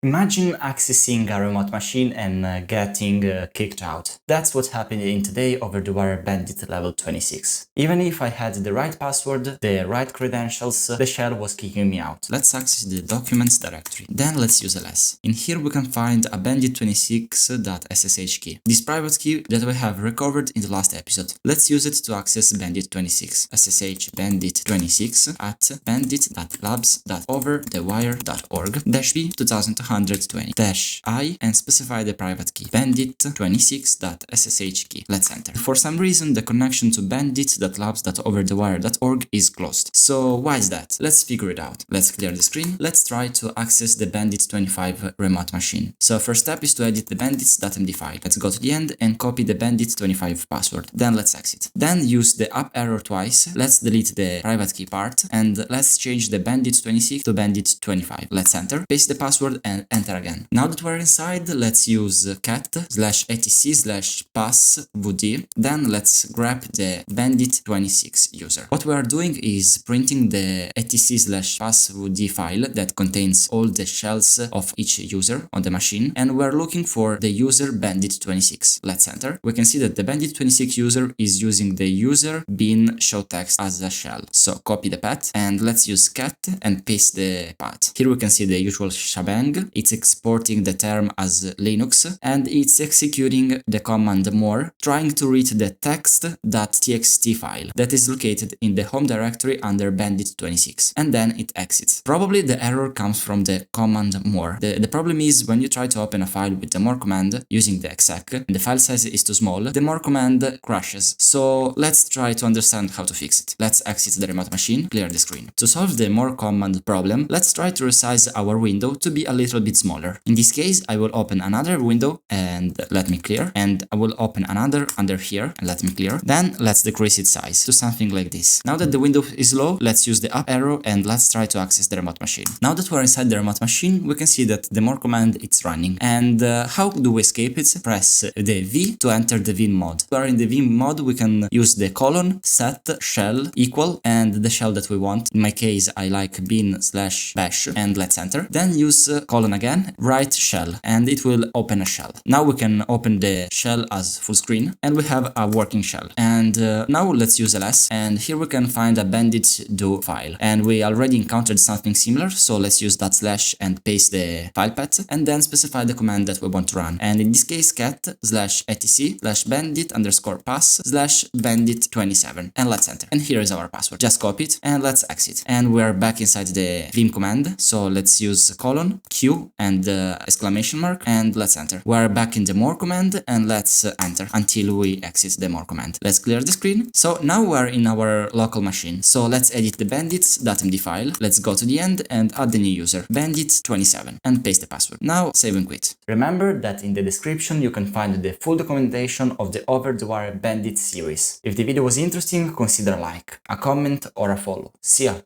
Imagine accessing a remote machine and getting kicked out. That's what happened in today over-the-wire Bandit level 26. Even if I had the right password, the right credentials, the shell was kicking me out. Let's access the documents directory. Then let's use ls. In here we can find a bandit26.ssh key. This private key that we have recovered in the last episode. Let's use it to access bandit26. ssh bandit26 at bandit.labs.overthewire.org-b 2220 -i and specify the private key bandit26.ssh key. Let's enter. For some reason the connection to bandit.labs.overthewire.org is closed. So why is that? Let's figure it out. Let's clear the screen. Let's try to access the bandit25 remote machine. So first step is to edit the bandits.md file. Let's go to the end and copy the bandit25 password. Then let's exit. Then use the up arrow twice. Let's delete the private key part and let's change the bandit26 to bandit25. Let's enter, paste the password and enter again. Now that we're inside, let's use cat/etc/passwd. Then let's grab the bandit26 user. What we are doing is printing the etc/passwd file that contains all the shells of each user on the machine, and we're looking for the user bandit26. Let's enter. We can see that the bandit26 user is using the user bin show text as a shell. So copy the path and let's use cat and paste the path. Here we can see the usual shebang. It's exporting the term as Linux and it's executing the command more, trying to read the text.txt file that is located in the home directory under bandit26, and then it exits. Probably the error comes from the command more. The problem is when you try to open a file with the more command using the exec and the file size is too small, the more command crashes. So let's try to understand how to fix it. Let's exit the remote machine, clear the screen. To solve the more command problem, let's try to resize our window to be a little bit smaller. In this case, I will open another window and let me clear, and I will open another under here and let me clear. Then let's decrease its size to something like this. Now that the window is low, let's use the up arrow and let's try to access the remote machine. Now that we're inside the remote machine, we can see that the more command it's running. And how do we escape it? Press the V to enter the Vim mode. We're in the Vim mode, we can use the colon, set, shell, equal, and the shell that we want. In my case, I like bin/bash, and let's enter. Then use colon again, write shell, and it will open a shell. Now we can open the shell as full screen, and we have a working shell. And now let's use ls, and here we can find a bandit.do file. And we already encountered something similar, so let's use / and paste the file path, and then specify the command that we want to run. And in this case, cat/etc/bandit_pass/bandit27, and let's enter. And here is our password. Just copy it and let's exit. And we are back inside the vim command, so let's use colon, q, and exclamation mark, and let's enter. We are back in the more command and let's enter until we exit the more command. Let's clear the screen. So now we are in our local machine. So let's edit the bandits.md file. Let's go to the end and add the new user, bandit27, and paste the password. Now save and quit. Remember that in the description you can find the full documentation of the Over the Wire Bandit series. If the video was interesting, consider a like, a comment, or a follow. See ya!